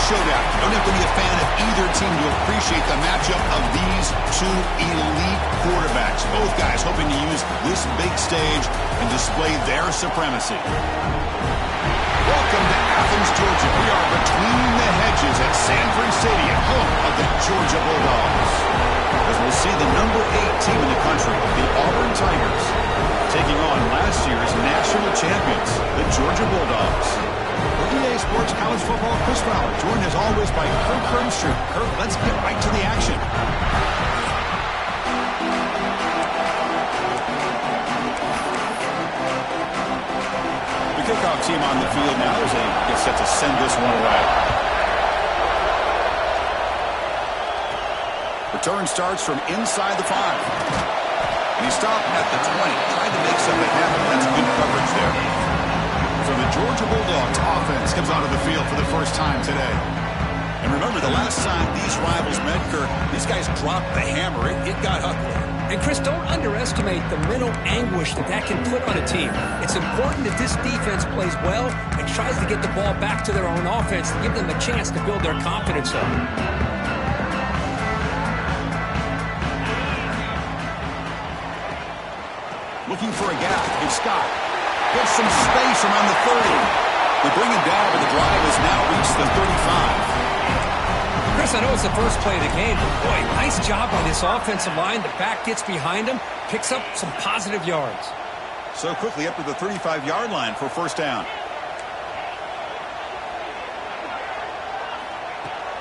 showdown. You don't have to be a fan of either team to appreciate the matchup of these two elite quarterbacks. Both guys hoping to use this big stage and display their supremacy. Welcome to Athens, Georgia. We are between the hedges at Sanford Stadium, home of the Georgia Bulldogs. As we'll see the number 8 team in the country, the Auburn Tigers, taking on last year's national champions, the Georgia Bulldogs. EA Sports College Football Chris Fowler, joined as always by Kirk Hermstrom. Kirk, let's get right to the action. The kickoff team on the field now as they get set to send this one away. Return starts from inside the 5. And he stopped at the 20, tried to make something happen. That's good coverage there. So the Georgia Bulldogs offense comes onto the field for the first time today. And remember, the last time these rivals met, Kirk, these guys dropped the hammer. It got ugly. And, Chris, don't underestimate the mental anguish that can put on a team. It's important that this defense plays well and tries to get the ball back to their own offense to give them a chance to build their confidence up. Looking for a gap. It's Scott. Gets some space around the 30. They bring him down, but the drive has now reached the 35. Chris, I know it's the first play of the game, but boy, nice job by this offensive line. The back gets behind him, picks up some positive yards. So quickly up to the 35-yard line for first down.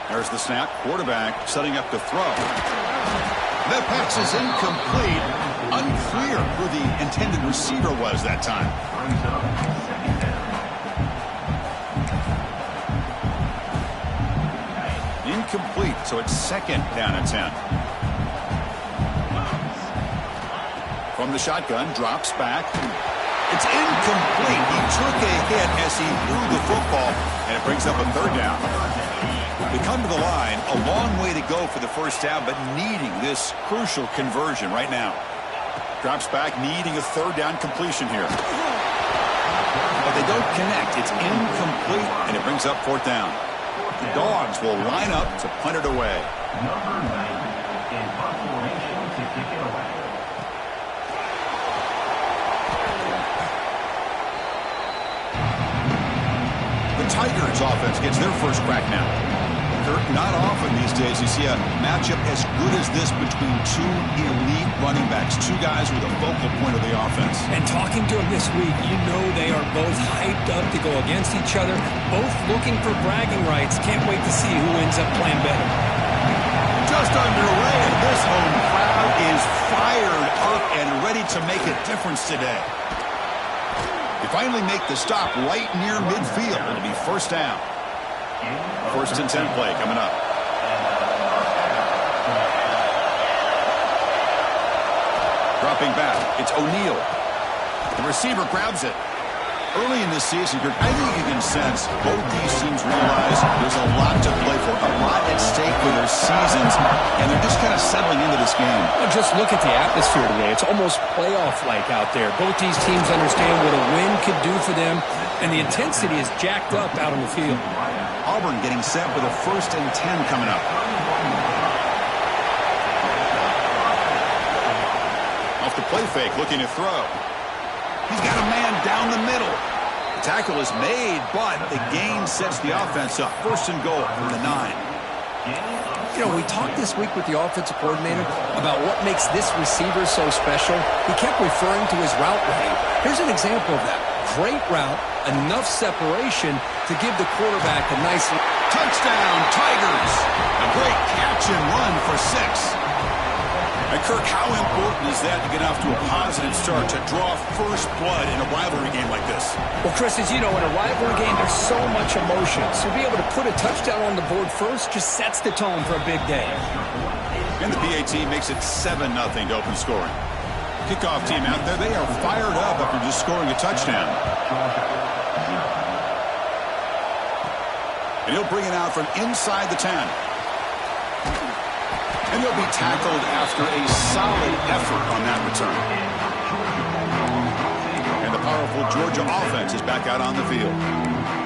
There's the snap. Quarterback setting up to throw. The pass is incomplete. Unclear who the intended receiver was that time. Incomplete, so it's second down and 10. From the shotgun, drops back. It's incomplete. He took a hit as he threw the football, and it brings up a third down. They come to the line, a long way to go for the first down, but needing this crucial conversion right now. Drops back, needing a third down completion here. But they don't connect. It's incomplete, and it brings up fourth down. The Dogs will line up to punt it away. Number 9 in punt formation to kick it away. The Tigers offense gets their first crack now. Kirk, not often these days you see a matchup as good as this between two elite running backs, two guys with a focal point of the offense. And talking to them this week, you know they are both hyped up to go against each other, both looking for bragging rights. Can't wait to see who ends up playing better. Just underway, and this home crowd is fired up and ready to make a difference today. They finally make the stop right near midfield. It'll be first down. First and 10 play coming up. Dropping back, it's O'Neal. The receiver grabs it. Early in this season, I think you can sense both these teams realize there's a lot to play for, a lot at stake for their seasons, and they're just kind of settling into this game. Well, just look at the atmosphere today. It's almost playoff-like out there. Both these teams understand what a win could do for them, and the intensity is jacked up out on the field. Auburn getting set with a first and 10 coming up. Off the play fake, looking to throw. He's got a man down the middle. The tackle is made, but the gain sets the offense up. First and goal from the 9. You know, we talked this week with the offensive coordinator about what makes this receiver so special. He kept referring to his route running. Here's an example of that. Great route, enough separation to give the quarterback a nice touchdown, Tigers. A great catch and run for 6. And Kirk, how important is that to get off to a positive start, to draw first blood in a rivalry game like this? Well, Chris, as you know, in a rivalry game, there's so much emotion. So to be able to put a touchdown on the board first just sets the tone for a big day. And the PA team makes it 7-0 to open scoring. Kickoff team out there, they are fired up after just scoring a touchdown. And he'll bring it out from inside the 10. And he'll be tackled after a solid effort on that return. And the powerful Georgia offense is back out on the field.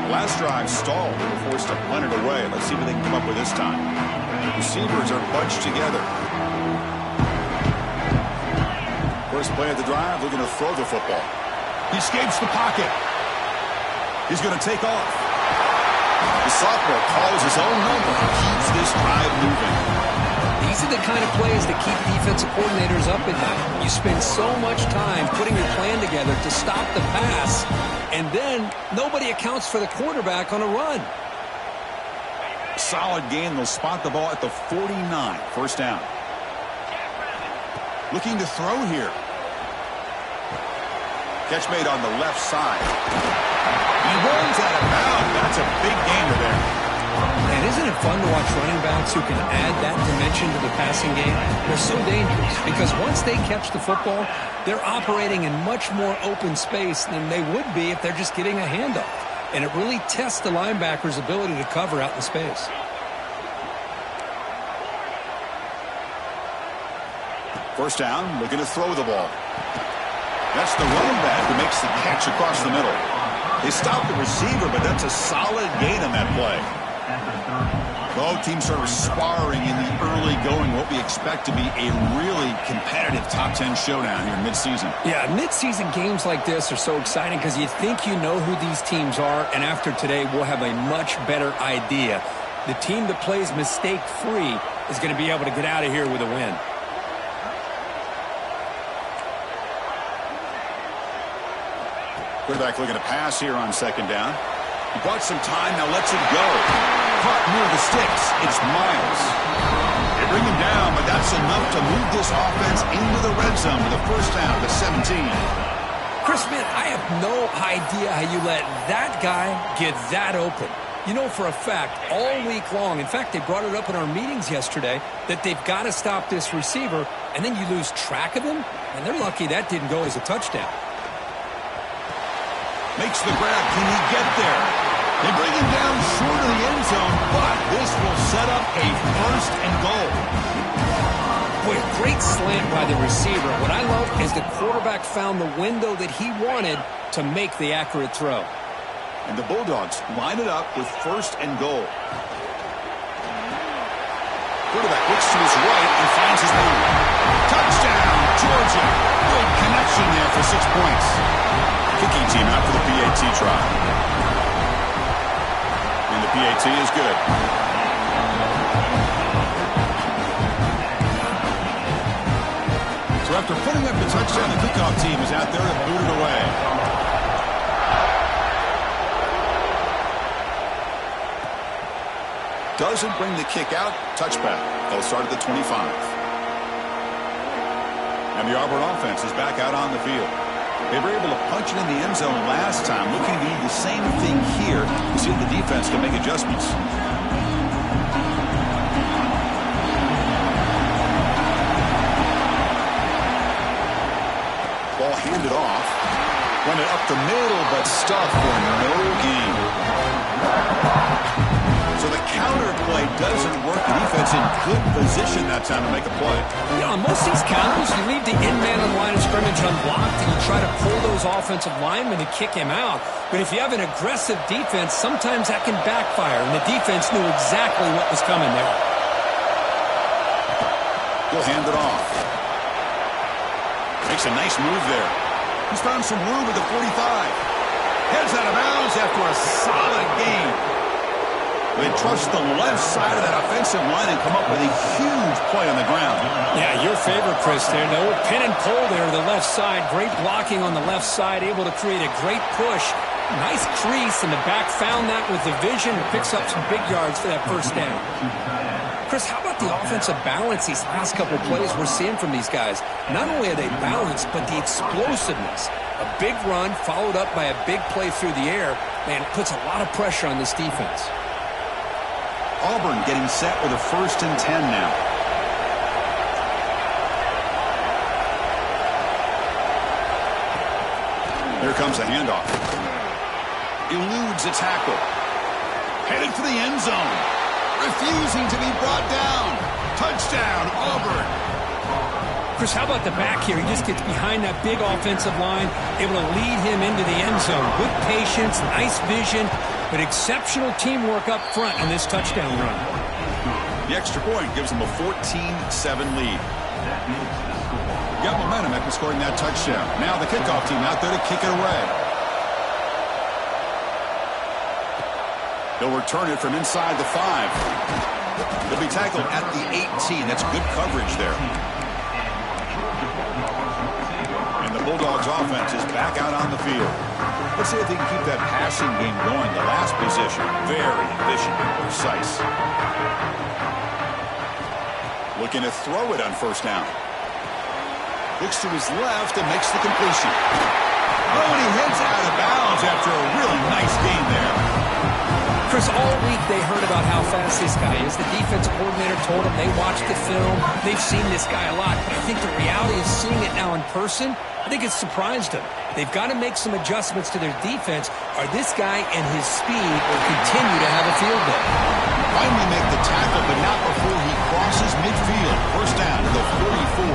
Last drive stalled. They were forced to punt it away. Let's see what they can come up with this time. Receivers are bunched together. First play of the drive, looking to throw the football. He escapes the pocket. He's going to take off. The sophomore calls his own number and keeps this drive moving. These are the kind of plays that keep defensive coordinators up at night. You spend so much time putting your plan together to stop the pass, and then nobody accounts for the quarterback on a run. Solid gain. They'll spot the ball at the 49. First down. Looking to throw here. Catch made on the left side. He runs out of bounds. That's a big gainer there. And isn't it fun to watch running backs who can add that dimension to the passing game? They're so dangerous because once they catch the football, they're operating in much more open space than they would be if they're just getting a handoff. And it really tests the linebacker's ability to cover out in space. First down, looking to throw the ball. That's the running back who makes the catch across the middle. They stop the receiver, but that's a solid gain on that play. Both teams sort of sparring in the early going, what we expect to be a really competitive top 10 showdown here in midseason. Yeah, midseason games like this are so exciting because you think you know who these teams are, and after today we'll have a much better idea. The team that plays mistake-free is going to be able to get out of here with a win. Quarterback looking to pass here on second down. He bought some time, now lets it go. Caught near the sticks. It's Miles. They bring him down, but that's enough to move this offense into the red zone with a first down to 17. Chris, man, I have no idea how you let that guy get that open. You know for a fact, all week long, in fact, they brought it up in our meetings yesterday, that they've got to stop this receiver, and then you lose track of him, and they're lucky that didn't go as a touchdown. Makes the grab. Can he get there? They bring him down short of the end zone, but this will set up a first and goal. Boy, great slant by the receiver. What I love is the quarterback found the window that he wanted to make the accurate throw. And the Bulldogs line it up with first and goal. Quarterback looks to his right and finds his man. Touchdown, Georgia. Good connection there for 6 points. Kicking team out for the PAT try. And the PAT is good. So after putting up the touchdown, the kickoff team is out there to boot it away. Doesn't bring the kick out. Touchback. They'll start at the 25. And the Auburn offense is back out on the field. They were able to punch it in the end zone last time. Looking to do the same thing here. See if the defense can make adjustments. Ball handed off. Run it up the middle, but stuffed for no gain. So the counter play doesn't work. The defense in good position that time to make a play. You know, on most of these counters, you leave the in-man on the line of scrimmage unblocked and you try to pull those offensive linemen to kick him out. But if you have an aggressive defense, sometimes that can backfire, and the defense knew exactly what was coming there. He'll hand it off. Makes a nice move there. He's found some room at the 45. Heads out of bounds after a solid gain. They trust the left side of that offensive line and come up with a huge play on the ground. Yeah, your favorite, Chris, there. No pin and pull there to the left side. Great blocking on the left side, able to create a great push. Nice crease, and the back found that with the vision and picks up some big yards for that first down. Chris, how about the offensive balance these last couple plays we're seeing from these guys? Not only are they balanced, but the explosiveness. A big run followed up by a big play through the air. Man, it puts a lot of pressure on this defense. Auburn getting set with a first and 10 now. Here comes a handoff. Eludes a tackle. Headed for the end zone. Refusing to be brought down. Touchdown, Auburn. Chris, how about the back here? He just gets behind that big offensive line, able to lead him into the end zone. Good patience, nice vision, but exceptional teamwork up front on this touchdown run. The extra point gives them a 14-7 lead. Got momentum after scoring that touchdown. Now the kickoff team out there to kick it away. They'll return it from inside the 5. They'll be tackled at the 18. That's good coverage there. And the Bulldogs offense is back out on the field. Let's see if they can keep that passing game going. The last possession, very efficient and precise. Looking to throw it on first down. Looks to his left and makes the completion. Oh, and he heads out of bounds after a really nice game there. Chris, all week they heard about how fast this guy is. The defensive coordinator told them they watched the film. They've seen this guy a lot. But I think the reality of seeing it now in person, I think it's surprised them. They've got to make some adjustments to their defense, or this guy and his speed will continue to have a field day. Finally make the tackle, but not before he crosses midfield. First down to the 44.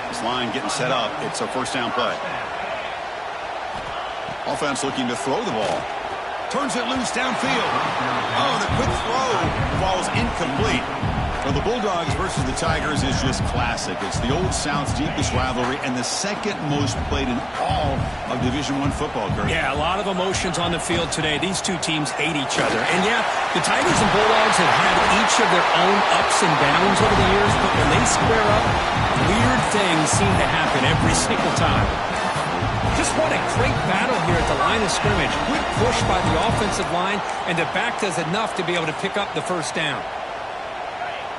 This line getting set up. It's a first down play. Offense looking to throw the ball. Turns it loose downfield. Oh, the quick throw falls incomplete. Well, the Bulldogs versus the Tigers is just classic. It's the Old South's deepest rivalry and the second most played in all of Division I football, Kurt. Yeah, a lot of emotions on the field today. These two teams hate each other. And yeah, the Tigers and Bulldogs have had each of their own ups and downs over the years, but when they square up, weird things seem to happen every single time. Just what a great battle here at the line of scrimmage. Good push by the offensive line, and the back does enough to be able to pick up the first down.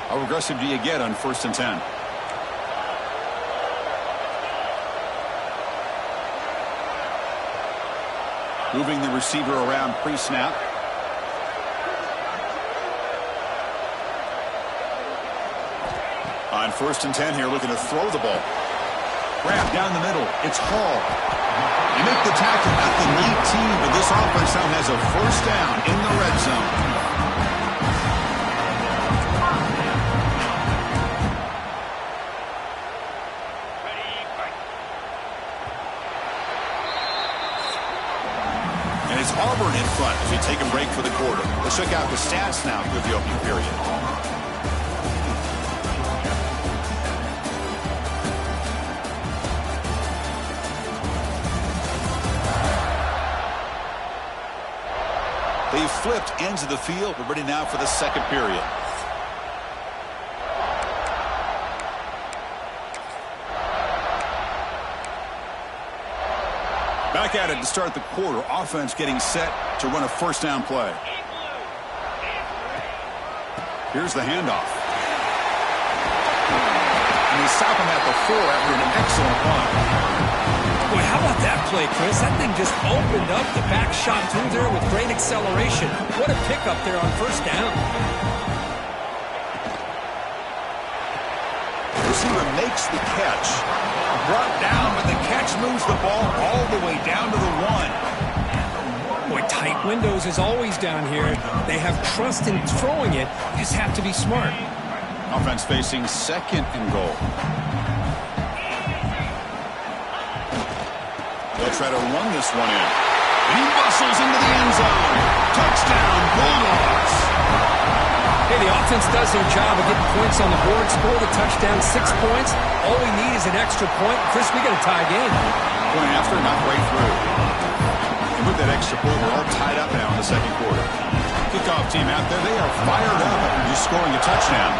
How aggressive do you get on 1st and 10? Moving the receiver around pre-snap. On 1st and 10 here, looking to throw the ball. Grab down the middle. It's Hall. They make the tackle at the 19, but this offense now has a first down in the red zone. And it's Auburn in front as we take a break for the quarter. Let's check out the stats now for the opening period. They've flipped ends of the field. We're ready now for the second period. Back at it to start the quarter. Offense getting set to run a first down play. Here's the handoff. And they stop him at the 4 after an excellent punt. Boy, how about that play, Chris? That thing just opened up. The back shot through there with great acceleration. What a pickup there on first down. The receiver makes the catch. Brought down, but the catch moves the ball all the way down to the 1. Boy, tight windows is always down here. They have trust in throwing it. Just have to be smart. Offense facing 2nd and goal. They'll try to run this one in. He bustles into the end zone. Touchdown, Bulldogs. Hey, the offense does their job of getting points on the board. Score the touchdown, 6 points. All we need is an extra point. Chris, we got to tie game. Point after, not break through. And with that extra point, we're all tied up now in the second quarter. Kickoff team out there, they are fired up after just scoring a touchdown.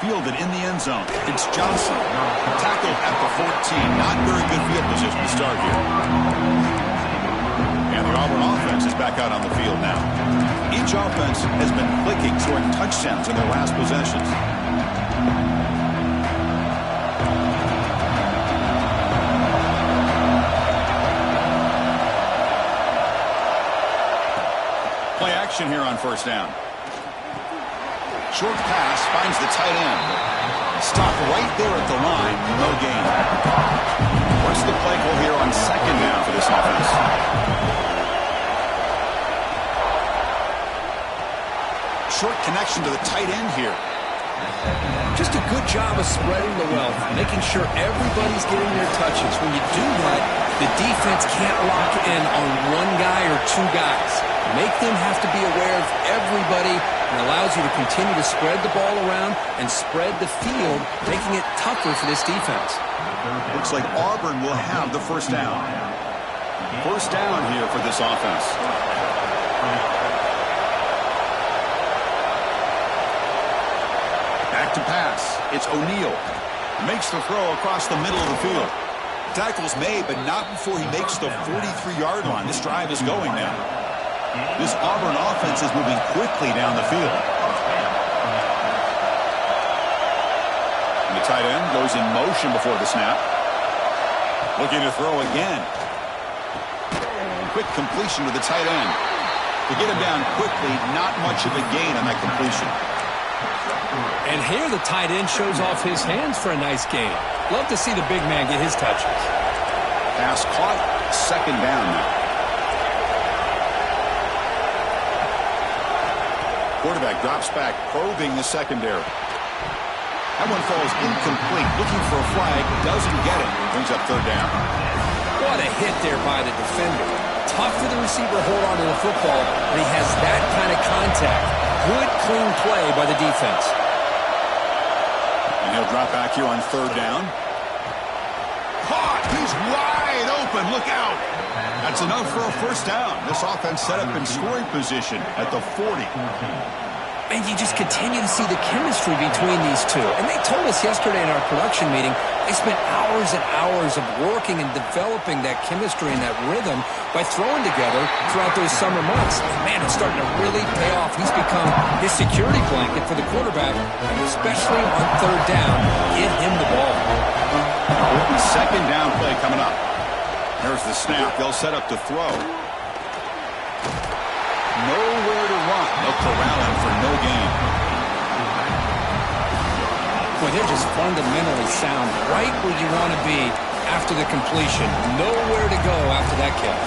Fielded in the end zone. It's Johnson. Tackled at the 14. Not very good field position to start here. And the Auburn offense is back out on the field now. Each offense has been clicking, scoring touchdowns in their last possessions. Play action here on first down. Short pass finds the tight end. Stop right there at the line. No gain. What's the play call here on second down for this offense? Short connection to the tight end here. Just a good job of spreading the wealth, making sure everybody's getting their touches. When you do that, the defense can't lock in on one guy or two guys. Make them have to be aware of everybody, and allows you to continue to spread the ball around and spread the field, making it tougher for this defense. Looks like Auburn will have the first down. First down here for this offense. Back to pass. It's O'Neal. Makes the throw across the middle of the field. Tackle's made, but not before he makes the 43-yard line. This drive is going now. This Auburn offense is moving quickly down the field. And the tight end goes in motion before the snap. Looking to throw again. Quick completion to the tight end. To get him down quickly, not much of a gain on that completion. And here the tight end shows off his hands for a nice gain. Love to see the big man get his touches. Pass caught. Second down now. Quarterback drops back, probing the secondary. That one falls incomplete. Looking for a flag. Doesn't get it. Brings up third down. What a hit there by the defender. Tough for the receiver to hold on to the football, but he has that kind of contact. Good, clean play by the defense. And he'll drop back here on third down. Caught! He's wide open. Look out! That's enough for a first down. This offense set up in scoring position at the 40. And you just continue to see the chemistry between these two. And they told us yesterday in our production meeting, they spent hours and hours of working and developing that chemistry and that rhythm by throwing together throughout those summer months. And man, it's starting to really pay off. He's become his security blanket for the quarterback, and especially on third down. Get him the ball. Second down play coming up. There's the snap. They'll set up to throw. Nowhere to run. They'll corral him for no gain. Boy, they're just fundamentally sound. Right where you want to be after the completion. Nowhere to go after that catch.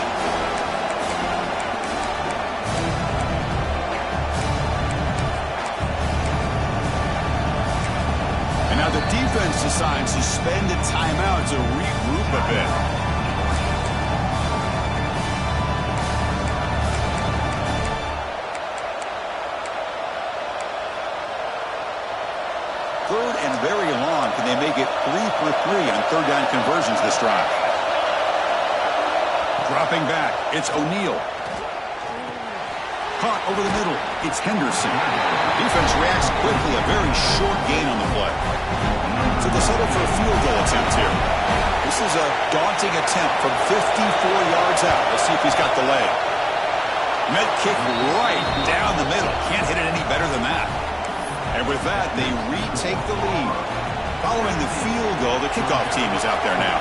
And now the defense decides to spend a timeout to regroup a bit. Third and very long. Can they make it 3 for 3 on third down conversions this drive? Dropping back. It's O'Neal. Caught over the middle. It's Henderson. Defense reacts quickly. A very short gain on the play. So they'll settle for a field goal attempt here. This is a daunting attempt from 54 yards out. Let's see if he's got the leg. Med kick right down the middle. Can't hit it any better than that. And with that, they retake the lead. Following the field goal, the kickoff team is out there now.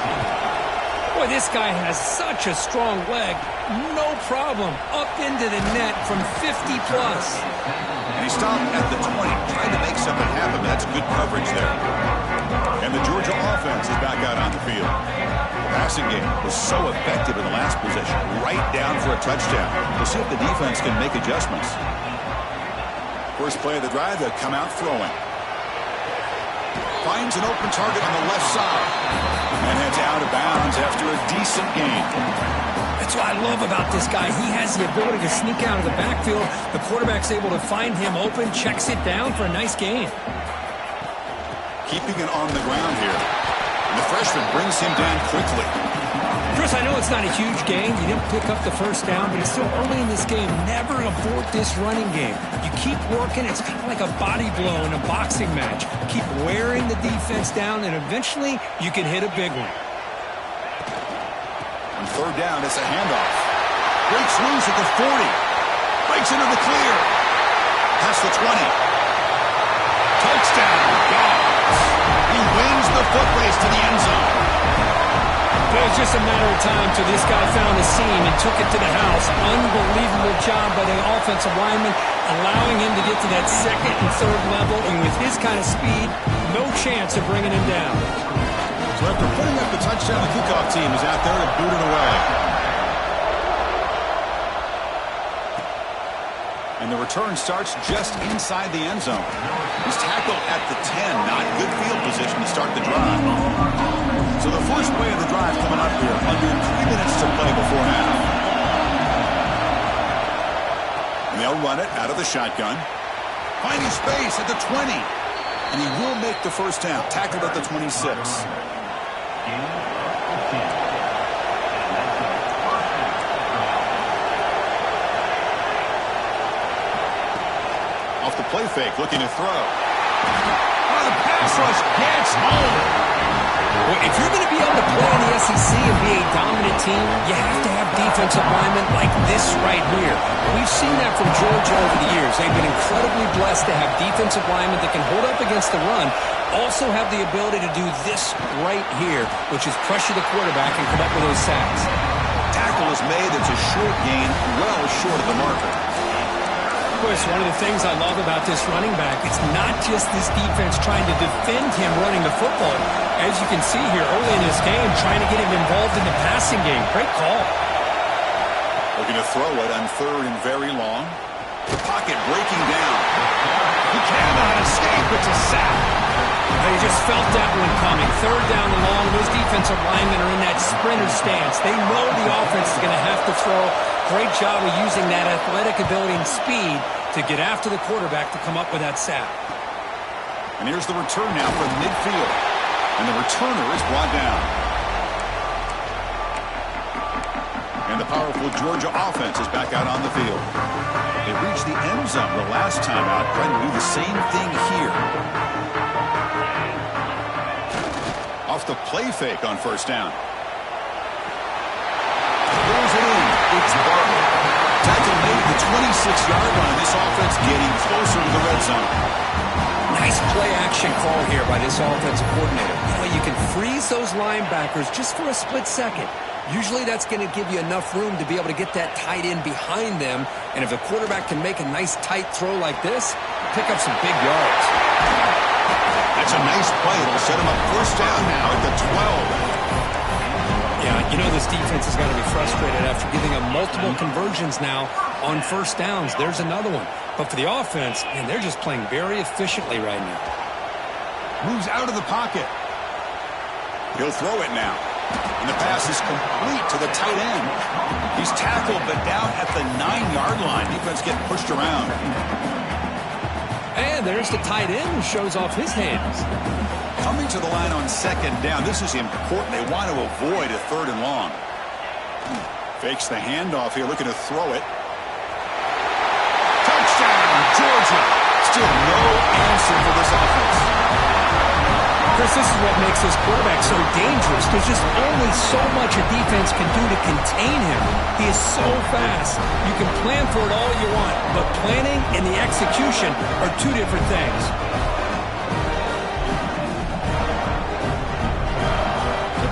Boy, this guy has such a strong leg. No problem. Up into the net from 50-plus. And he stopped at the 20, trying to make something happen, but that's good coverage there. And the Georgia offense is back out on the field. The passing game was so effective in the last possession, right down for a touchdown. We'll see if the defense can make adjustments. First play of the drive, they'll come out throwing. Finds an open target on the left side. And heads out of bounds after a decent gain. That's what I love about this guy. He has the ability to sneak out of the backfield. The quarterback's able to find him open, checks it down for a nice gain. Keeping it on the ground here. And the freshman brings him down quickly. Chris, I know it's not a huge gain. You didn't pick up the first down, but it's still early in this game. Never abort this running game. You keep working. It's kind of like a body blow in a boxing match. Keep wearing the defense down, and eventually you can hit a big one. On third down, it's a handoff. Breaks loose at the 40. Breaks into the clear. Past the 20. Touchdown, Dogs. He wins the foot race to the end zone. It was just a matter of time till this guy found a seam and took it to the house. Unbelievable job by the offensive lineman, allowing him to get to that second and third level. And with his kind of speed, no chance of bringing him down. So after putting up the touchdown, the kickoff team is out there to boot it away. And the return starts just inside the end zone. He's tackled at the 10. Not good field position to start the drive. So the first play of the drive coming up here. Under 3 minutes to play before half. And they'll run it out of the shotgun. Finding space at the 20. And he will make the first down. Tackled at the 26. Off the play fake, looking to throw. Oh, the pass rush gets home. Well, if you're going to be able to play in the SEC and be a dominant team, you have to have defensive linemen like this right here. We've seen that from Georgia over the years. They've been incredibly blessed to have defensive linemen that can hold up against the run, also have the ability to do this right here, which is pressure the quarterback and come up with those sacks. Tackle is made. It's a short gain, well short of the marker. Chris, one of the things I love about this running back, it's not just this defense trying to defend him running the football. As you can see here early in this game, trying to get him involved in the passing game. Great call. Looking to throw it on 3rd and very long. The pocket breaking down. He cannot escape. It's a sack. They just felt that one coming. 3rd down and long. Those defensive linemen are in that sprinter stance. They know the offense is going to have to throw. Great job of using that athletic ability and speed to get after the quarterback to come up with that sack. And here's the return now from midfield. And the returner is brought down. And the powerful Georgia offense is back out on the field. They reached the end zone the last time out, trying to do the same thing here. Off the play fake on 1st down. Throws it in. It's Barber. Tackle made the 26-yard line. This offense getting closer to the red zone. Nice play-action call here by this offensive coordinator. You can freeze those linebackers just for a split second. Usually that's going to give you enough room to be able to get that tight end behind them. And if the quarterback can make a nice tight throw like this, pick up some big yards. That's a nice play. It'll set him up 1st down now at the 12. Yeah, you know this defense has got to be frustrated after giving them multiple conversions now on 1st downs. There's another one. But for the offense, man, they're just playing very efficiently right now. Moves out of the pocket. He'll throw it now. And the pass is complete to the tight end. He's tackled, but down at the 9-yard line. Defense getting pushed around. And there's the tight end who shows off his hands. Coming to the line on 2nd down. This is important. They want to avoid a 3rd and long. Fakes the handoff here, looking to throw it. Touchdown, Georgia. Still no answer for this offense. Chris, this is what makes this quarterback so dangerous. There's just only so much a defense can do to contain him. He is so fast. You can plan for it all you want, but planning and the execution are 2 different things.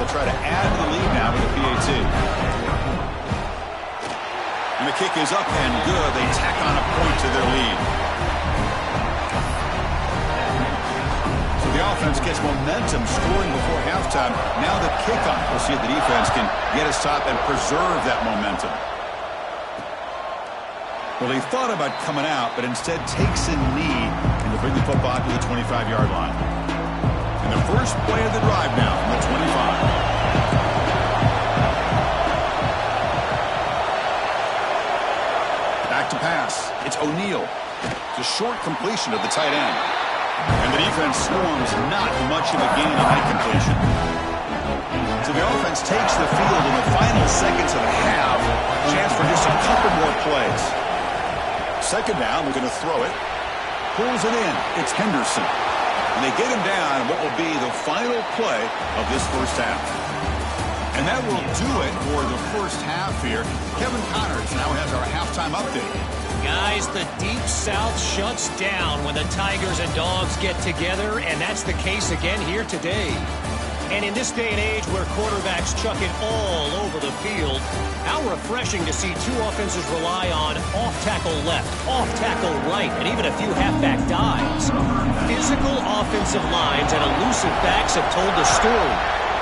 Try to add to the lead now with a PAT. And the kick is up and good. They tack on a point to their lead. So the offense gets momentum scoring before halftime. Now the kickoff. We'll see if the defense can get a stop and preserve that momentum. Well, he thought about coming out, but instead takes a knee and to bring the football to the 25-yard line. And the first play of the drive now from the 25. Back to pass. It's O'Neal. It's a short completion of the tight end. And the defense swarms not much of a gain on that completion. So the offense takes the field in the final seconds of the half. Chance for just a couple more plays. 2nd down, we're going to throw it. Pulls it in. It's Henderson. And they get him down in what will be the final play of this 1st half. And that will do it for the 1st half here. Kevin Connors now has our halftime update. Guys, the Deep South shuts down when the Tigers and Dogs get together, and that's the case again here today. And in this day and age where quarterbacks chuck it all over the field, how refreshing to see 2 offenses rely on off-tackle left, off-tackle right, and even a few halfback dives. Physical offensive lines and elusive backs have told the story.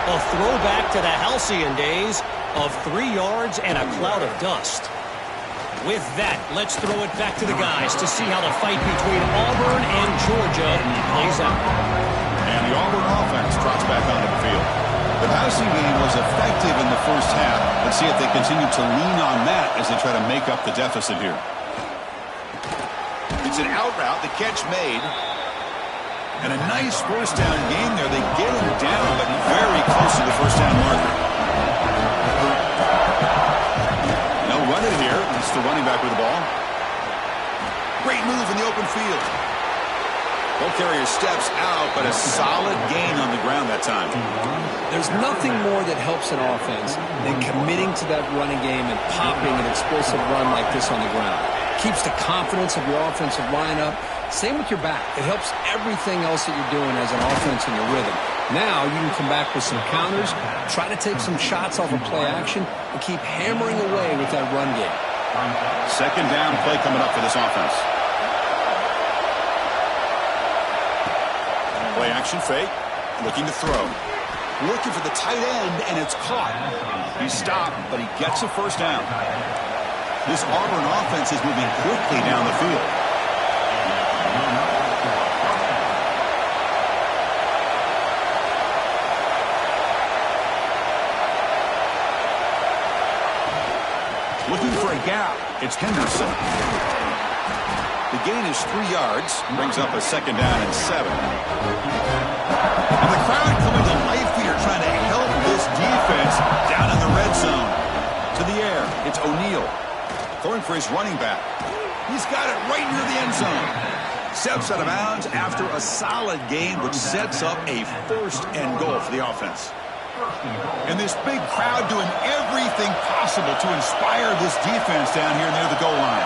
A throwback to the halcyon days of 3 yards and a cloud of dust. With that, let's throw it back to the guys to see how the fight between Auburn and Georgia plays out. And the Auburn offense trots back onto the field. The passing game was effective in the first half. Let's see if they continue to lean on that as they try to make up the deficit here. It's an out route, the catch made. And a nice first down game there. They get him down, but very close to the first down marker. No running here. It's the running back with the ball. Great move in the open field. Ball carrier steps out, but a solid gain on the ground that time. There's nothing more that helps an offense than committing to that running game and popping an explosive run like this on the ground. Keeps the confidence of your offensive lineup. Same with your back. It helps everything else that you're doing as an offense in your rhythm. Now you can come back with some counters, try to take some shots off of play action, and keep hammering away with that run game. Second down play coming up for this offense. Play action fake, looking to throw. Looking for the tight end, and it's caught. He stopped, but he gets a first down. This Auburn offense is moving quickly down the field. Looking for a gap. It's Henderson. The gain is 3 yards. Brings up a second down and 7. And the crowd coming to life here trying to help this defense down in the red zone. To the air. It's O'Neal. Throwing for his running back. He's got it right near the end zone. Steps out of bounds after a solid gain, which sets up a first and goal for the offense. And this big crowd doing everything possible to inspire this defense down here near the goal line.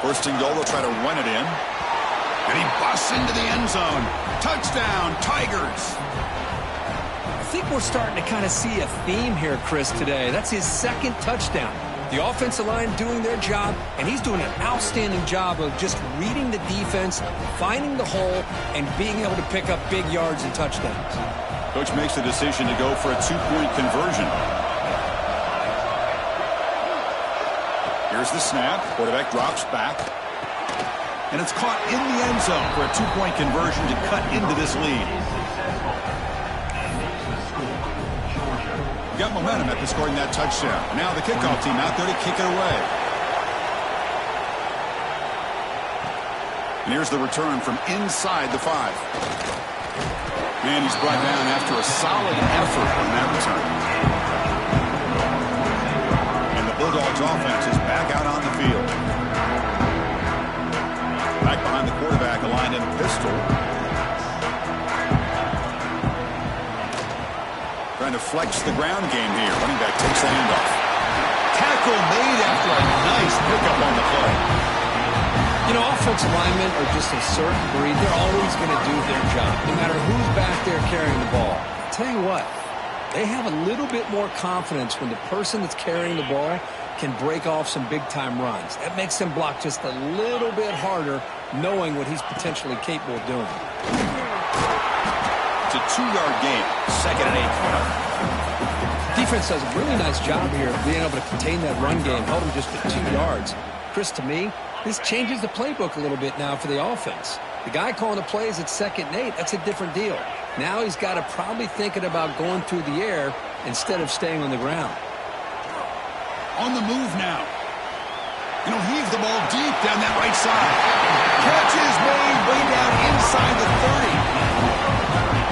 First and goal, they'll try to run it in. And he busts into the end zone. Touchdown, Tigers. I think we're starting to kind of see a theme here, Chris, today. That's his second touchdown. The offensive line doing their job, and he's doing an outstanding job of just reading the defense, finding the hole, and being able to pick up big yards and touchdowns. Coach makes the decision to go for a 2-point conversion. Here's the snap. Quarterback drops back. And it's caught in the end zone for a 2-point conversion to cut into this lead. Got momentum after scoring that touchdown. Now the kickoff team out there to kick it away. And here's the return from inside the 5. And he's brought down after a solid effort on that return. And the Bulldogs offense is back out on the field. Back behind the quarterback, aligned in pistol. Trying to flex the ground game here. Running back takes the handoff. Tackle made after a nice pickup on the play. You know, offensive linemen are just a certain breed. They're always going to do their job, no matter who's back there carrying the ball. I'll tell you what, they have a little bit more confidence when the person that's carrying the ball can break off some big-time runs. That makes them block just a little bit harder, knowing what he's potentially capable of doing. It's a 2-yard gain. Second and 8. Defense does a really nice job here of being able to contain that run game, held him just at 2 yards. Chris, to me, this changes the playbook a little bit now for the offense. The guy calling the plays at 2nd and 8, that's a different deal. Now he's got to probably thinking about going through the air instead of staying on the ground. On the move now. And he'll heave the ball deep down that right side. Catch is made way down inside the 30.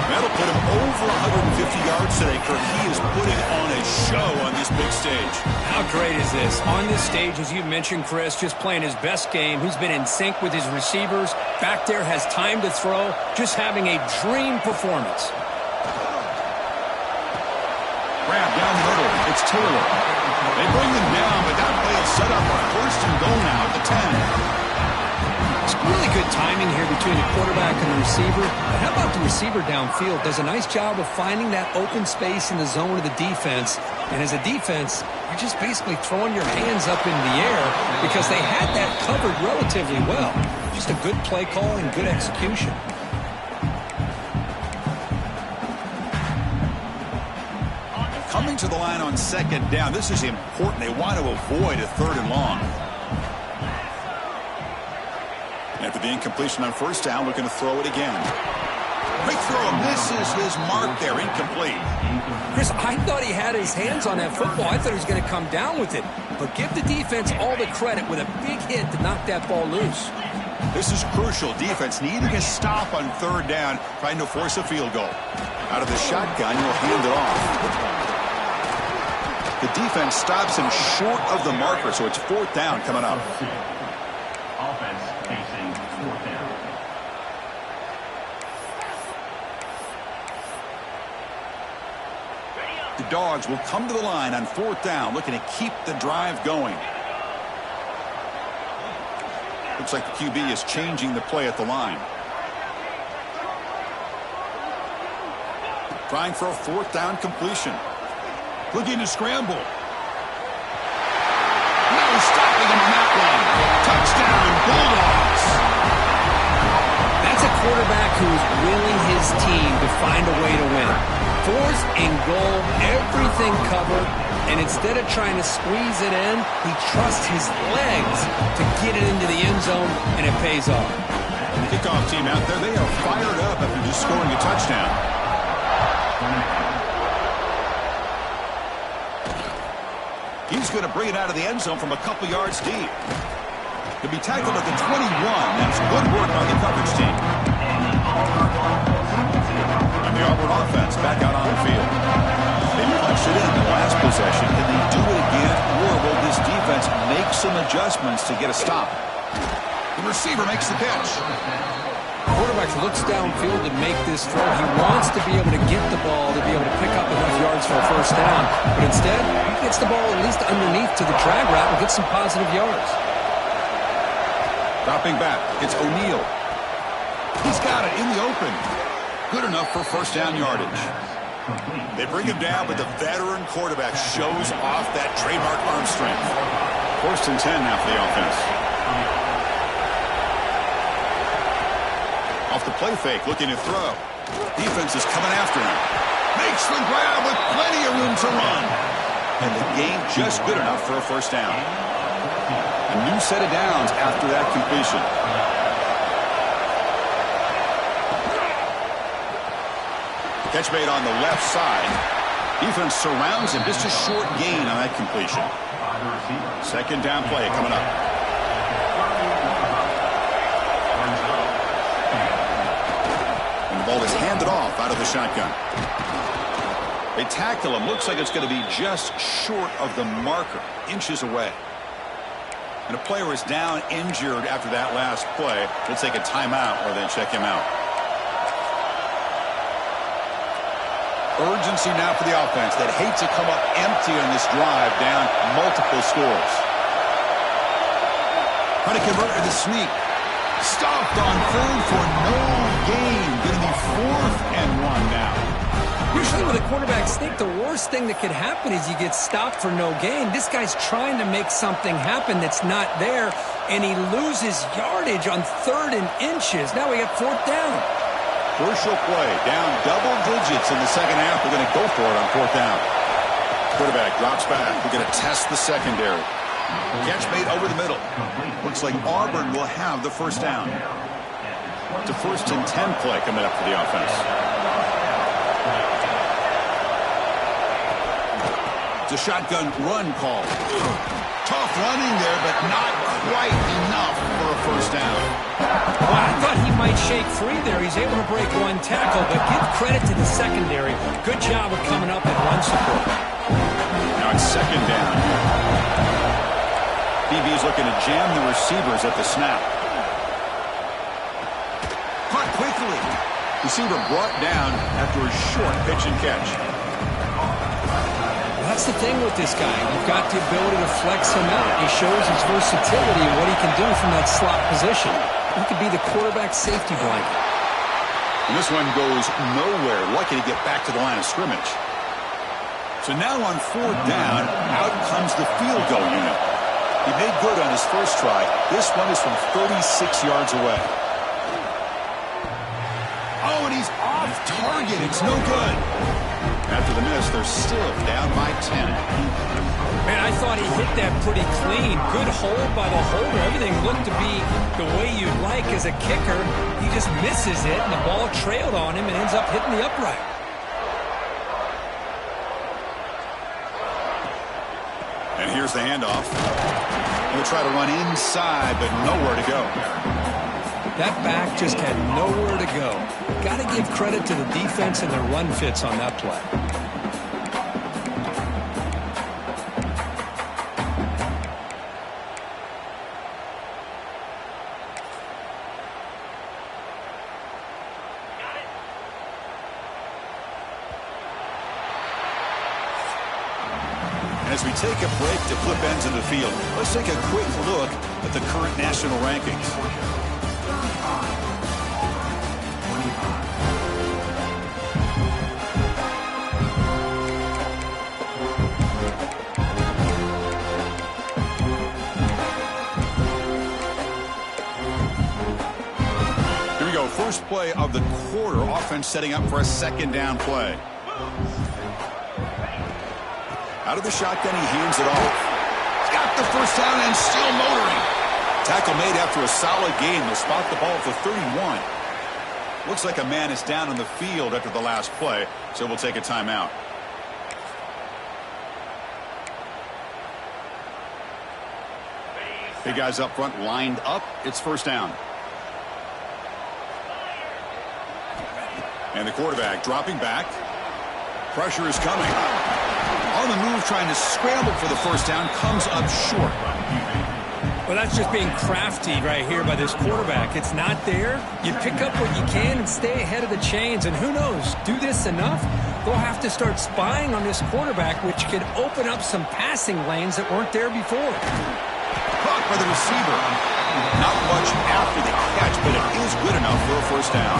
That'll put him over 150 yards today, Kirk. He is putting on a show on this big stage. How great is this? On this stage, as you mentioned, Chris, just playing his best game. He's been in sync with his receivers. Back there, has time to throw. Just having a dream performance. Grab down the middle. It's Taylor. They bring them down, but that play will set up a first and goal now at the 10. It's really good timing here between the quarterback and the receiver. But how about the receiver downfield? Does a nice job of finding that open space in the zone of the defense. And as a defense, you're just basically throwing your hands up in the air because they had that covered relatively well. Just a good play call and good execution. Coming to the line on second down. This is important. They want to avoid a 3rd and long. After the incompletion on first down, looking to throw it again. Quick throw, misses his mark there, incomplete. Chris, I thought he had his hands on that football. I thought he was going to come down with it. But give the defense all the credit with a big hit to knock that ball loose. This is crucial. Defense needing a stop on 3rd down, trying to force a field goal. Out of the shotgun, he'll hand it off. The defense stops him short of the marker, so it's 4th down coming up. Offense facing 4th down. The Dogs will come to the line on 4th down, looking to keep the drive going. Looks like the QB is changing the play at the line. Trying for a 4th down completion. Looking to scramble. No stopping him on that one. Touchdown, Bulldogs. That's a quarterback who is willing his team to find a way to win. 4th and goal, everything covered, and instead of trying to squeeze it in, he trusts his legs to get it into the end zone, and it pays off. Kickoff team out there, they are fired up after just scoring a touchdown. He's going to bring it out of the end zone from a couple yards deep. To be tackled at the 21, that's good work on the coverage team. And the Auburn offense back out on the field. They punched it in the last possession. Can they do it again, or will this defense make some adjustments to get a stop? The receiver makes the catch. Quarterback looks downfield to make this throw. He wants to be able to get the ball to be able to pick up enough yards for a 1st down. But instead, he gets the ball at least underneath to the drag route and gets some positive yards. Dropping back, it's O'Neal. He's got it in the open. Good enough for 1st down yardage. They bring him down, but the veteran quarterback shows off that trademark arm strength. 1st and 10 now for the offense. Off the play fake, looking to throw. Defense is coming after him. Makes the grab with plenty of room to run. And the game just good enough for a 1st down. A new set of downs after that completion. Catch made on the left side. Defense surrounds him. Just a short gain on that completion. 2nd down play coming up. And the ball is handed off out of the shotgun. They tackle him. Looks like it's going to be just short of the marker. Inches away. And a player is down injured after that last play. We'll take a timeout or then check him out. Urgency now for the offense that hates to come up empty on this drive, down multiple scores. Trying to convert to the sneak. Stopped on 3rd for no gain. Going to be 4th and 1 now. Usually with a quarterback sneak, the worst thing that could happen is you get stopped for no gain. This guy's trying to make something happen that's not there, and he loses yardage on 3rd and inches. Now we got 4th down. Crucial play, down double digits in the 2nd half. We're going to go for it on 4th down. Quarterback drops back. We're going to test the secondary. Catch made over the middle. Looks like Auburn will have the 1st down. It's a 1st and 10 play coming up for the offense. It's a shotgun run call. Tough running there, but not quite enough for a 1st down. Well, I thought he might shake free there. He's able to break one tackle, but give credit to the secondary. Good job of coming up and run support. Now it's 2nd down. DB's looking to jam the receivers at the snap. Caught quickly. Receiver brought down after a short pitch and catch. That's the thing with this guy. You've got the ability to flex him out. He shows his versatility and what he can do from that slot position. He could be the quarterback safety blanket. And this one goes nowhere. Lucky to get back to the line of scrimmage. So now on 4th down, out comes the field goal unit. He made good on his first try. This one is from 36 yards away. Oh, and he's off target. It's no good. After the miss, they're still down by 10. Man, I thought he hit that pretty clean. Good hold by the holder. Everything looked to be the way you'd like as a kicker. He just misses it, and the ball trailed on him and ends up hitting the upright. And here's the handoff. He'll try to run inside, but nowhere to go. That back just had nowhere to go. Got to give credit to the defense and their run fits on that play. As we take a break to flip ends of the field, let's take a quick look at the current national rankings. Here we go. First play of the quarter. Offense setting up for a second down play. Out of the shotgun, he hands it off. He's got the first down and still motoring. Tackle made after a solid gain. They'll spot the ball at the 31. Looks like a man is down on the field after the last play, so we'll take a timeout. Big guys up front lined up. It's first down. And the quarterback dropping back. Pressure is coming. On the move, trying to scramble for the first down, comes up short. Well, that's just being crafty right here by this quarterback. It's not there. You pick up what you can and stay ahead of the chains. And who knows, do this enough, they'll have to start spying on this quarterback, which could open up some passing lanes that weren't there before. Caught by the receiver. Not much after the catch, but it is good enough for a first down.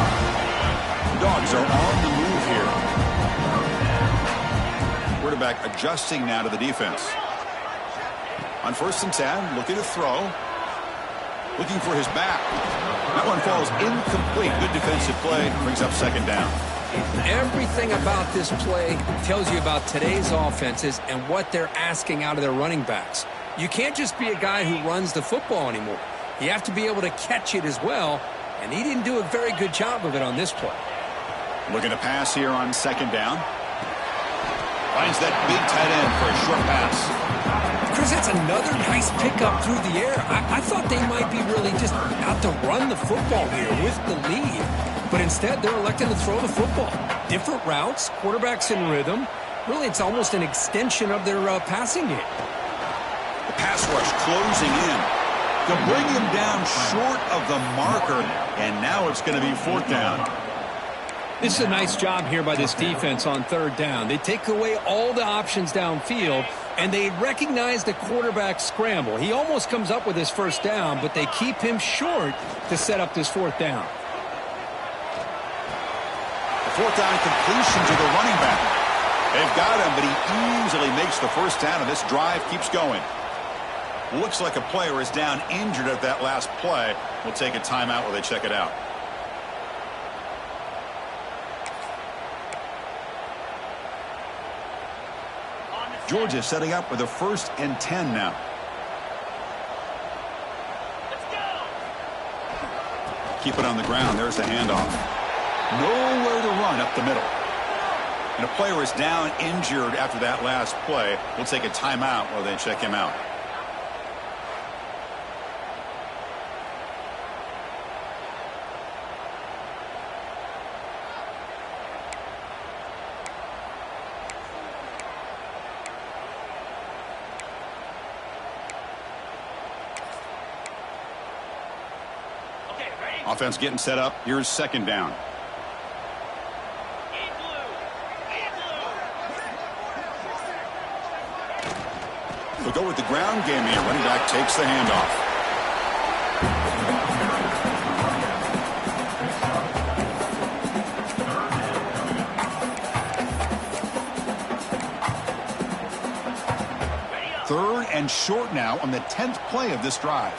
Dogs are on the move here. Quarterback adjusting now to the defense. On 1st and 10, looking to throw. Looking for his back. That one falls incomplete. Good defensive play. Brings up second down. Everything about this play tells you about today's offenses and what they're asking out of their running backs. You can't just be a guy who runs the football anymore. You have to be able to catch it as well, and he didn't do a very good job of it on this play. Looking to pass here on second down. Finds that big tight end for a short pass. Chris, that's another nice pickup through the air. I thought they might be really just out to run the football here with the lead. But instead, they're electing to throw the football. Different routes, quarterbacks in rhythm. Really, it's almost an extension of their passing game. The pass rush closing in to bring him down short of the marker. And now it's going to be fourth down. This is a nice job here by this defense on third down. They take away all the options downfield, and they recognize the quarterback scramble. He almost comes up with his first down, but they keep him short to set up this fourth down. The fourth down completion to the running back. They've got him, but he easily makes the first down, and this drive keeps going. Looks like a player is down injured at that last play. We'll take a timeout while they check it out. Georgia setting up with a 1st and 10 now. Keep it on the ground. There's the handoff. Nowhere to run up the middle. And a player is down injured after that last play. We'll take a timeout while they check him out. Offense getting set up. Here's second down. We'll go with the ground game here. Running back takes the handoff. Third and short now on the 10th play of this drive.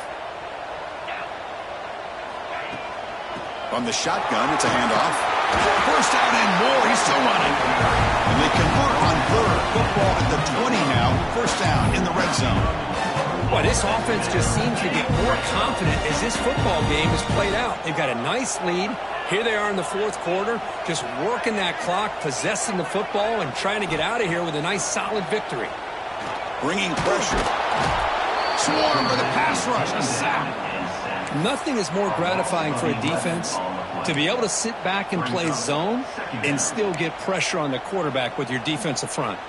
From the shotgun, it's a handoff. First down and more. He's still running. And They convert on third. Football at the 20 now. First down in the red zone. Well, this offense just seems to get more confident as this football game is played out. They've got a nice lead. Here they are in the fourth quarter, just working that clock, possessing the football, and trying to get out of here with a nice, solid victory. Bringing pressure. Swarm for the pass rush. A sack. Nothing is more gratifying for a defense to be able to sit back and play zone and still get pressure on the quarterback with your defensive front.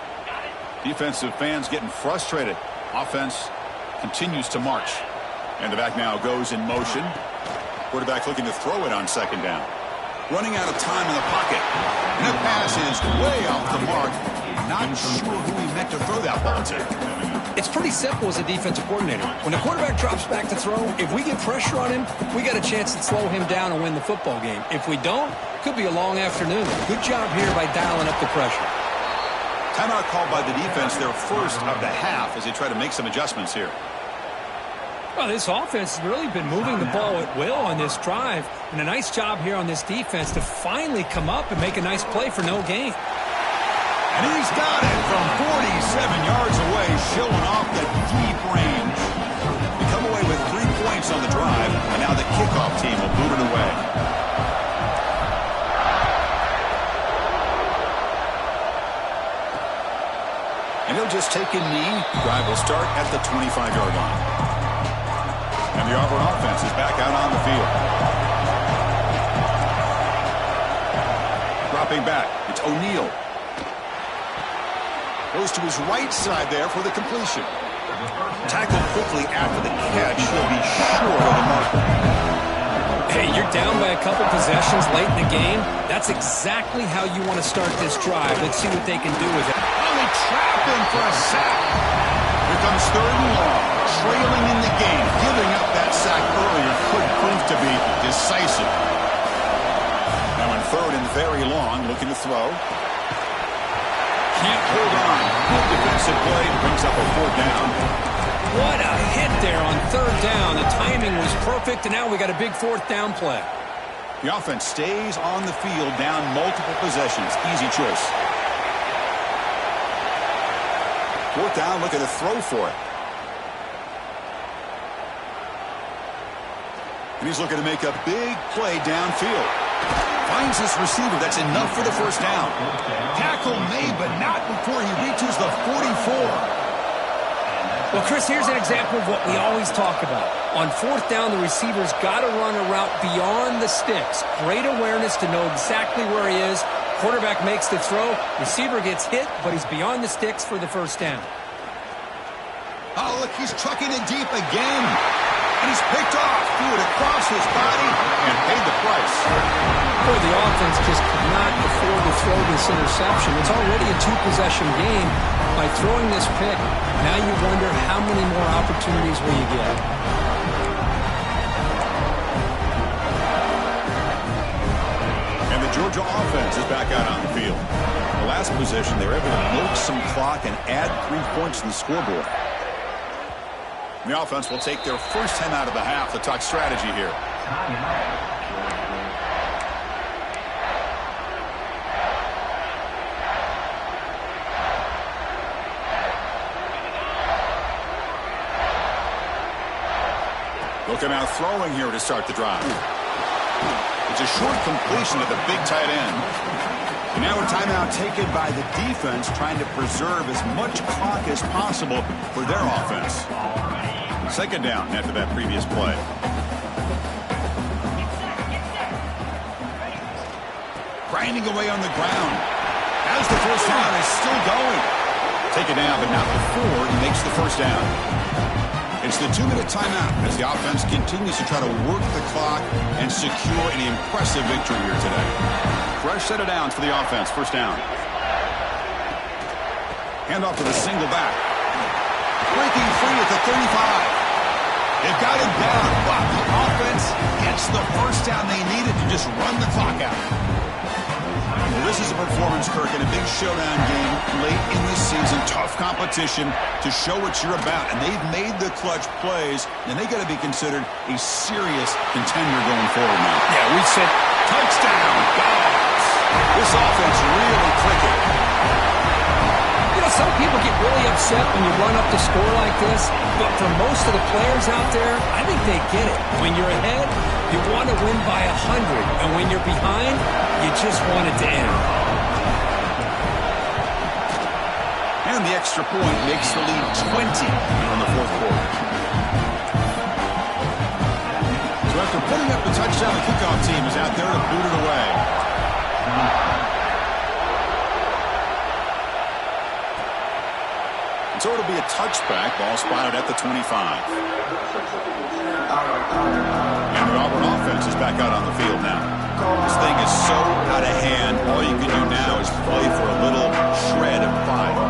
Defensive fans getting frustrated. Offense continues to march. And the back now goes in motion. Quarterback looking to throw it on second down. Running out of time in the pocket. And that pass is way off the mark. Not sure who he meant to throw that ball to. It's pretty simple as a defensive coordinator. When the quarterback drops back to throw, if we get pressure on him, we got a chance to slow him down and win the football game. If we don't, could be a long afternoon. Good job here by dialing up the pressure. Timeout called by the defense, their first of the half, as they try to make some adjustments here. Well, this offense has really been moving the ball at will on this drive. And a nice job here on this defense to finally come up and make a nice play for no gain. And he's got it from 47 yards away, showing off the deep range. They come away with 3 points on the drive, and now the kickoff team will boot it away. And he'll just take a knee. Drive will start at the 25-yard line. And the Auburn offense is back out on the field. Dropping back, it's O'Neal. Goes to his right side there for the completion. Tackled quickly after the catch. He'll be short of the marker. Hey, you're down by a couple possessions late in the game. That's exactly how you want to start this drive. Let's see what they can do with it. Oh, they trapped him for a sack. Here comes third and long. Trailing in the game. Giving up that sack earlier could prove to be decisive. Now in third and very long, looking to throw. Can't hold on. Good defensive play. Brings up a fourth down. What a hit there on third down. The timing was perfect, and now we got a big fourth down play. The offense stays on the field, down multiple possessions. Easy choice. Fourth down, looking to throw for it. And he's looking to make a big play downfield. Finds his receiver. That's enough for the first down. Tackle made, but not before he reaches the 44. Well, Chris, here's an example of what we always talk about. On fourth down, the receiver's got to run a route beyond the sticks. Great awareness to know exactly where he is. Quarterback makes the throw. Receiver gets hit, but he's beyond the sticks for the first down. Oh, look, he's trucking it deep again. And he's picked off, threw it across his body, and paid the price. Boy, the offense just could not afford to throw this interception. It's already a two-possession game. By throwing this pick, now you wonder how many more opportunities will you get. And the Georgia offense is back out on the field. The last possession, they were able to milk some clock and add 3 points to the scoreboard. The offense will take their first time out of the half to talk strategy here. Looking out throwing here to start the drive. It's a short completion of the big tight end. And now a timeout taken by the defense, trying to preserve as much clock as possible for their offense. Second down after that previous play. Grinding away on the ground. As the first down is still going. Taken down, but not before he makes the first down. It's the 2-minute timeout as the offense continues to try to work the clock and secure an impressive victory here today. Fresh set of downs for the offense. First down. Hand off to the single back. Breaking free at the 35. They've got him down, but the offense gets the first down they needed to just run the clock out. Well, this is a performance, Kirk, in a big showdown game late in the season. Tough competition to show what you're about. And they've made the clutch plays, and they got to be considered a serious contender going forward now. Yeah, we said touchdown, Dogs. This offense really clicking. some people get really upset when you run up the score like this, but for most of the players out there, I think they get it. When you're ahead, you want to win by 100, and when you're behind, you just want it to end. And the extra point makes the lead 20 in the fourth quarter. So after putting up the touchdown, the kickoff team is out there to boot it away. So it'll be a touchback. Ball spotted at the 25. And the Auburn offense is back out on the field now. This thing is so out of hand. All you can do now is play for a little shred of fire.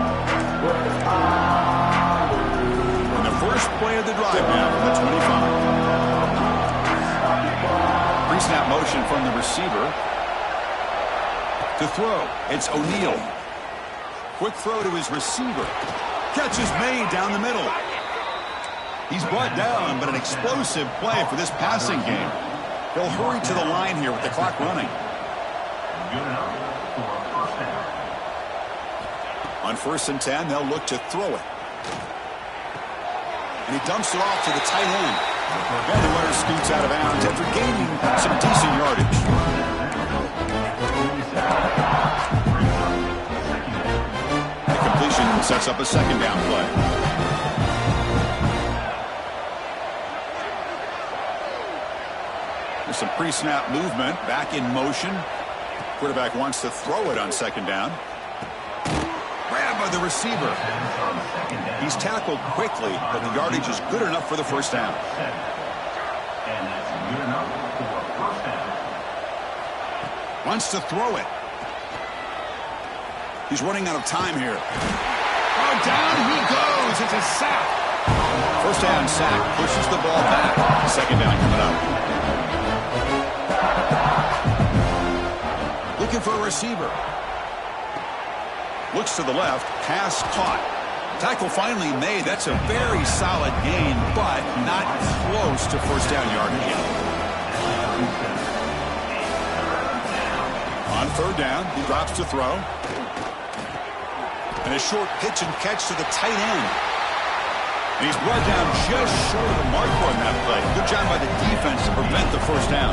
And the first play of the drive now from the 25. Pre-snap motion from the receiver. To throw, it's O'Neal. Quick throw to his receiver. Catch is made down the middle. He's brought down, but an explosive play for this passing game. He'll hurry to the line here with the clock running. On 1st and 10, they'll look to throw it. And he dumps it off to the tight end. And the runner scoots out of bounds after gaining some decent yardage. Sets up a second down play. There's some pre-snap movement. Back in motion. Quarterback wants to throw it on second down. Grabbed by the receiver. He's tackled quickly, but the yardage is good enough for the first down. Wants to throw it. He's running out of time here. Oh, down he goes. It's a sack. First down sack. Pushes the ball back. Second down coming up. Looking for a receiver. Looks to the left. Pass caught. Tackle finally made. That's a very solid gain, but not close to first down yardage yet. On third down, he drops to throw. And a short pitch and catch to the tight end. And he's brought down just short of the marker on that play. Good job by the defense to prevent the first down.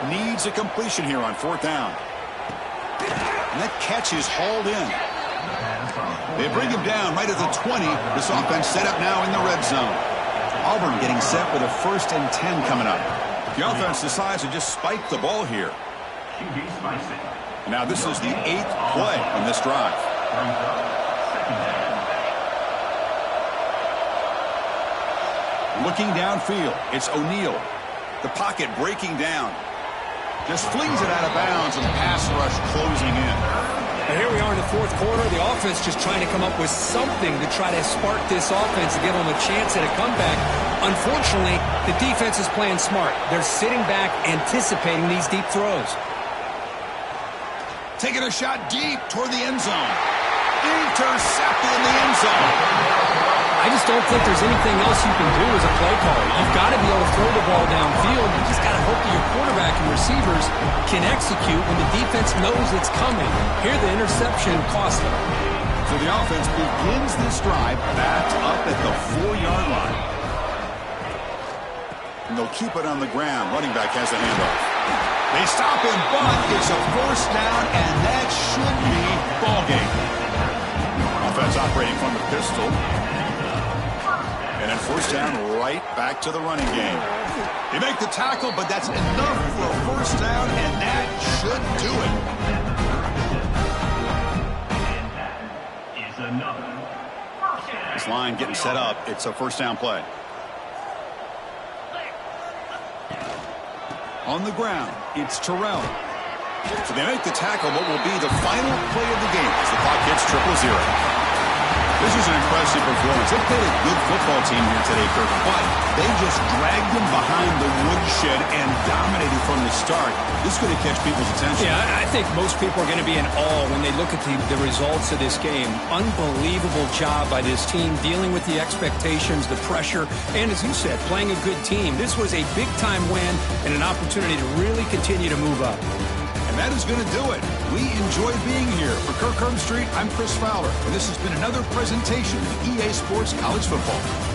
Needs a completion here on 4th down. And that catch is hauled in. They bring him down right at the 20. This offense set up now in the red zone. Auburn getting set with a 1st and 10 coming up. The offense decides to just spike the ball here. Now this is the 8th play in this drive. Looking downfield, it's O'Neal. The pocket breaking down. Just flings it out of bounds and the pass rush closing in. And here we are in the fourth quarter. The offense just trying to come up with something to try to spark this offense and give them a chance at a comeback. Unfortunately, the defense is playing smart. They're sitting back, anticipating these deep throws. Taking a shot deep toward the end zone. Intercepted in the end zone. I just don't think there's anything else you can do as a play caller. You've got to be able to throw the ball downfield. You just got to hope that your quarterback and receivers can execute when the defense knows it's coming. Here, the interception cost them. So the offense begins this drive backed up at the 4-yard line. And they'll keep it on the ground. Running back has a handoff. They stop him, but it's a first down, and that should be ball game. Offense operating from the pistol. And then first down, right back to the running game. They make the tackle, but that's enough for a first down, and that should do it. This line getting set up. It's a first down play. On the ground, it's Terrell. So they make the tackle, what will be the final play of the game as the clock hits 0-0. This is an impressive performance. They played a good football team here today, Kirk, but they just dragged them behind the woodshed and dominated from the start. This is going to catch people's attention. Yeah, I think most people are going to be in awe when they look at the results of this game. Unbelievable job by this team dealing with the expectations, the pressure, and as you said, playing a good team. This was a big-time win and an opportunity to really continue to move up. And that is going to do it. We enjoy being here. For Kirk Street, I'm Chris Fowler, and this has been another presentation of EA Sports College Football.